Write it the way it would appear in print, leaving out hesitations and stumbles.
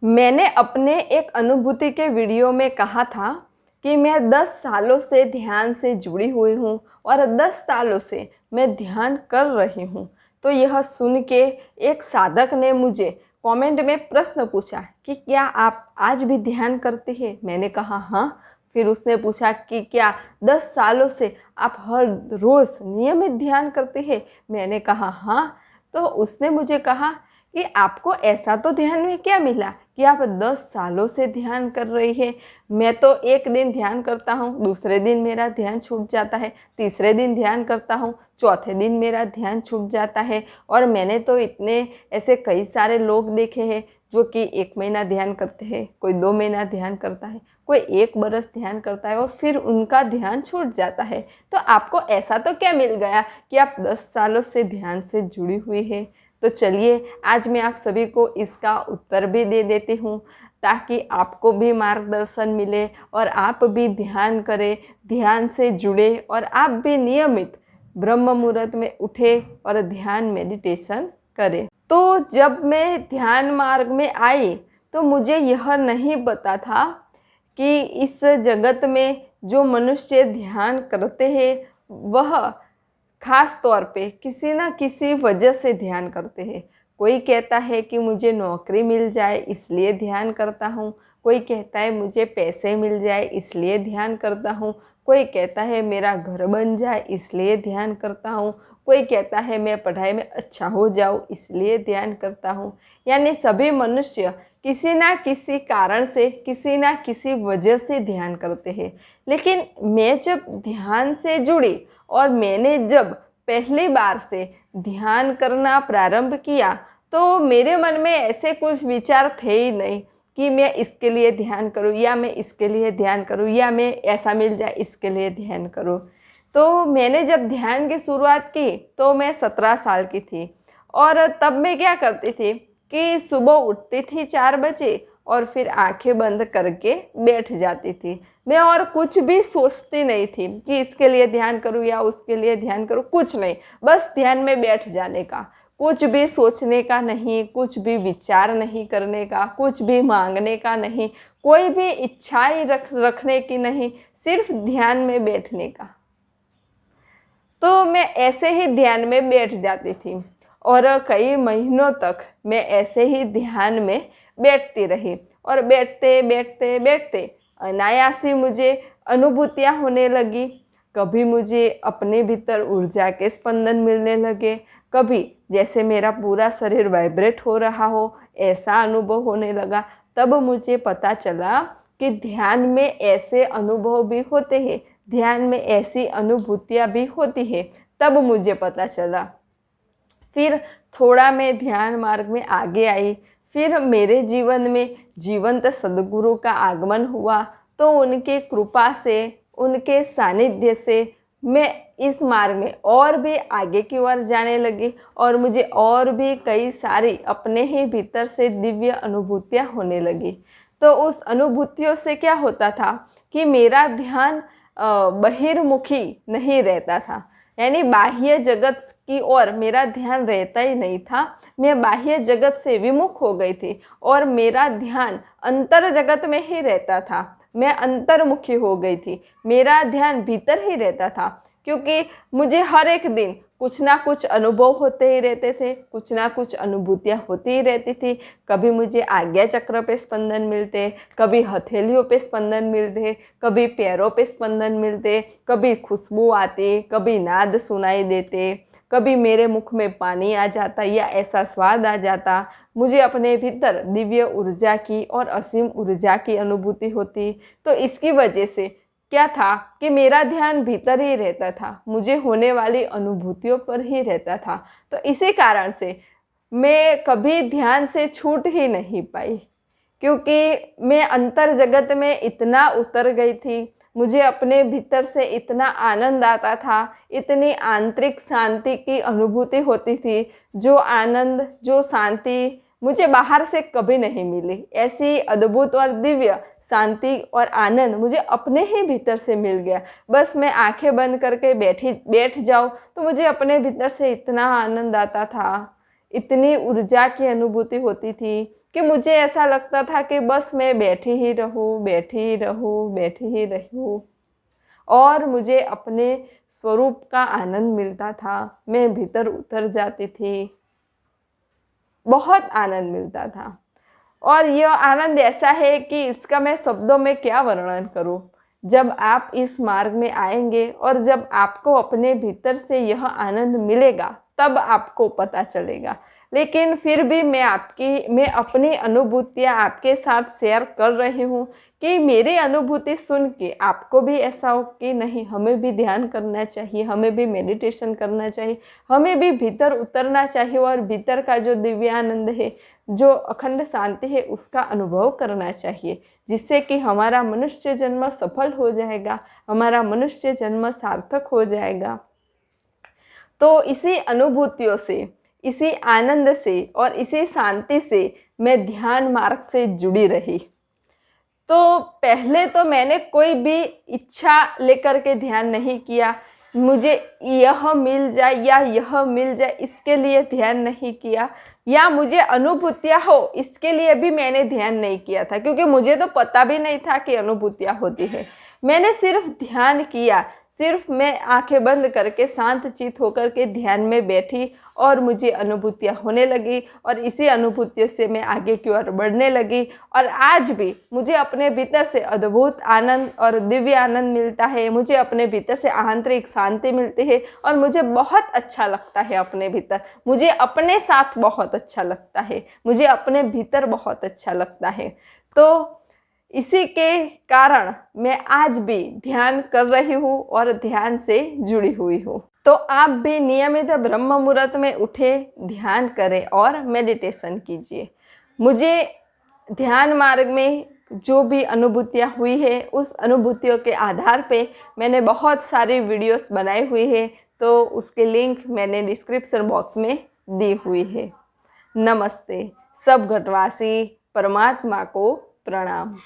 मैंने अपने एक अनुभूति के वीडियो में कहा था कि मैं 10 सालों से ध्यान से जुड़ी हुई हूँ और 10 सालों से मैं ध्यान कर रही हूँ। तो यह सुन के एक साधक ने मुझे कमेंट में प्रश्न पूछा कि क्या आप आज भी ध्यान करते हैं? मैंने कहा हाँ। फिर उसने पूछा कि क्या 10 सालों से आप हर रोज़ नियमित ध्यान करते हैं? मैंने कहा हाँ। तो उसने मुझे कहा कि आपको ऐसा तो ध्यान में क्या मिला कि आप 10 सालों से ध्यान कर रही है? मैं तो एक दिन ध्यान करता हूँ, दूसरे दिन मेरा ध्यान छूट जाता है, तीसरे दिन ध्यान करता हूँ, चौथे दिन मेरा ध्यान छूट जाता है। और मैंने तो इतने ऐसे कई सारे लोग देखे हैं जो कि 1 महीना ध्यान करते हैं, कोई 2 महीना ध्यान करता है, कोई 1 बरस ध्यान करता है और फिर उनका ध्यान छूट जाता है। तो आपको ऐसा तो क्या मिल गया कि आप 10 सालों से ध्यान से जुड़ी हुई है? तो चलिए आज मैं आप सभी को इसका उत्तर भी दे देती हूँ ताकि आपको भी मार्गदर्शन मिले और आप भी ध्यान करें, ध्यान से जुड़े और आप भी नियमित ब्रह्म मुहूर्त में उठे और ध्यान मेडिटेशन करें। तो जब मैं ध्यान मार्ग में आई तो मुझे यह नहीं पता था कि इस जगत में जो मनुष्य ध्यान करते हैं वह खास तौर पे किसी ना किसी वजह से ध्यान करते हैं। कोई कहता है कि मुझे नौकरी मिल जाए इसलिए ध्यान करता हूँ, कोई कहता है मुझे पैसे मिल जाए इसलिए ध्यान करता हूँ, कोई कहता है मेरा घर बन जाए इसलिए ध्यान करता हूँ, कोई कहता है मैं पढ़ाई में अच्छा हो जाऊँ इसलिए ध्यान करता हूँ। यानी सभी मनुष्य किसी ना किसी कारण से, किसी ना किसी वजह से ध्यान करते हैं। लेकिन मैं जब ध्यान से जुड़ी और मैंने जब पहली बार से ध्यान करना प्रारंभ किया तो मेरे मन में ऐसे कुछ विचार थे ही नहीं कि मैं इसके लिए ध्यान करूं या मैं इसके लिए ध्यान करूं या मैं ऐसा मिल जाए इसके लिए ध्यान करूं। तो मैंने जब ध्यान की शुरुआत की तो मैं 17 साल की थी और तब मैं क्या करती थी कि सुबह उठती थी 4 बजे और फिर आंखें बंद करके बैठ जाती थी। मैं और कुछ भी सोचती नहीं थी कि इसके लिए ध्यान करूं या उसके लिए ध्यान करूं, कुछ नहीं, बस ध्यान में बैठ जाने का, कुछ भी सोचने का नहीं, कुछ भी विचार नहीं करने का, कुछ भी मांगने का नहीं, कोई भी इच्छाएं रखने की नहीं, सिर्फ ध्यान में बैठने का। तो मैं ऐसे ही ध्यान में बैठ जाती थी और कई महीनों तक मैं ऐसे ही ध्यान में बैठती रही और बैठते बैठते बैठते अनायास ही मुझे अनुभूतियाँ होने लगी। कभी मुझे अपने भीतर ऊर्जा के स्पंदन मिलने लगे, कभी जैसे मेरा पूरा शरीर वाइब्रेट हो रहा हो ऐसा अनुभव होने लगा। तब मुझे पता चला कि ध्यान में ऐसे अनुभव भी होते हैं, ध्यान में ऐसी अनुभूतियाँ भी होती है। तब मुझे पता चला। फिर थोड़ा मैं ध्यान मार्ग में आगे आई, फिर मेरे जीवन में जीवंत सद्गुरु का आगमन हुआ तो उनके कृपा से, उनके सानिध्य से मैं इस मार्ग में और भी आगे की ओर जाने लगी और मुझे और भी कई सारी अपने ही भीतर से दिव्य अनुभूतियाँ होने लगी। तो उस अनुभूतियों से क्या होता था कि मेरा ध्यान बहिर्मुखी नहीं रहता था, यानी बाह्य जगत की ओर मेरा ध्यान रहता ही नहीं था। मैं बाह्य जगत से विमुख हो गई थी और मेरा ध्यान अंतर जगत में ही रहता था। मैं अंतर्मुखी हो गई थी, मेरा ध्यान भीतर ही रहता था, क्योंकि मुझे हर एक दिन कुछ ना कुछ अनुभव होते ही रहते थे, कुछ ना कुछ अनुभूतियाँ होती ही रहती थी। कभी मुझे आज्ञा चक्र पे स्पंदन मिलते, कभी हथेलियों पे स्पंदन मिलते, कभी पैरों पे स्पंदन मिलते, कभी खुशबू आती, कभी नाद सुनाई देते, कभी मेरे मुख में पानी आ जाता या ऐसा स्वाद आ जाता। मुझे अपने भीतर दिव्य ऊर्जा की और असीम ऊर्जा की अनुभूति होती। तो इसकी वजह से क्या था कि मेरा ध्यान भीतर ही रहता था, मुझे होने वाली अनुभूतियों पर ही रहता था। तो इसी कारण से मैं कभी ध्यान से छूट ही नहीं पाई, क्योंकि मैं अंतर जगत में इतना उतर गई थी। मुझे अपने भीतर से इतना आनंद आता था, इतनी आंतरिक शांति की अनुभूति होती थी, जो आनंद, जो शांति मुझे बाहर से कभी नहीं मिली। ऐसी अद्भुत और दिव्य शांति और आनंद मुझे अपने ही भीतर से मिल गया। बस मैं आंखें बंद करके बैठ जाऊँ तो मुझे अपने भीतर से इतना आनंद आता था, इतनी ऊर्जा की अनुभूति होती थी कि मुझे ऐसा लगता था कि बस मैं बैठी ही रहूँ, बैठी ही रहूँ, बैठी ही रहूँ, और मुझे अपने स्वरूप का आनंद मिलता था। मैं भीतर उतर जाती थी, बहुत आनंद मिलता था। और यह आनंद ऐसा है कि इसका मैं शब्दों में क्या वर्णन करूं। जब आप इस मार्ग में आएंगे और जब आपको अपने भीतर से यह आनंद मिलेगा तब आपको पता चलेगा। लेकिन फिर भी मैं अपनी अनुभूतियाँ आपके साथ शेयर कर रही हूँ कि मेरी अनुभूति सुन के आपको भी ऐसा हो कि नहीं, हमें भी ध्यान करना चाहिए, हमें भी मेडिटेशन करना चाहिए, हमें भी भीतर उतरना चाहिए और भीतर का जो दिव्यानंद है, जो अखंड शांति है, उसका अनुभव करना चाहिए, जिससे कि हमारा मनुष्य जन्म सफल हो जाएगा, हमारा मनुष्य जन्म सार्थक हो जाएगा। तो इसी अनुभूतियों से, इसी आनंद से और इसी शांति से मैं ध्यान मार्ग से जुड़ी रही। तो पहले तो मैंने कोई भी इच्छा लेकर के ध्यान नहीं किया, मुझे यह मिल जाए या यह मिल जाए इसके लिए ध्यान नहीं किया, या मुझे अनुभूतियाँ हो इसके लिए भी मैंने ध्यान नहीं किया था, क्योंकि मुझे तो पता भी नहीं था कि अनुभूतियाँ होती है। मैंने सिर्फ ध्यान किया, सिर्फ मैं आंखें बंद करके शांत चित्त होकर के ध्यान में बैठी और मुझे अनुभूतियाँ होने लगी और इसी अनुभूतियों से मैं आगे की ओर बढ़ने लगी। और आज भी मुझे अपने भीतर से अद्भुत आनंद और दिव्य आनंद मिलता है, मुझे अपने भीतर से आंतरिक शांति मिलती है और मुझे बहुत अच्छा लगता है अपने भीतर, मुझे अपने साथ बहुत अच्छा लगता है, मुझे अपने भीतर बहुत अच्छा लगता है। तो इसी के कारण मैं आज भी ध्यान कर रही हूँ और ध्यान से जुड़ी हुई हूँ। तो आप भी नियमित ब्रह्म मुहूर्त में उठे, ध्यान करें और मेडिटेशन कीजिए। मुझे ध्यान मार्ग में जो भी अनुभूतियाँ हुई है, उस अनुभूतियों के आधार पे मैंने बहुत सारी वीडियोस बनाई हुई है, तो उसके लिंक मैंने डिस्क्रिप्शन बॉक्स में दी हुई है। नमस्ते। सब घटवासी परमात्मा को प्रणाम।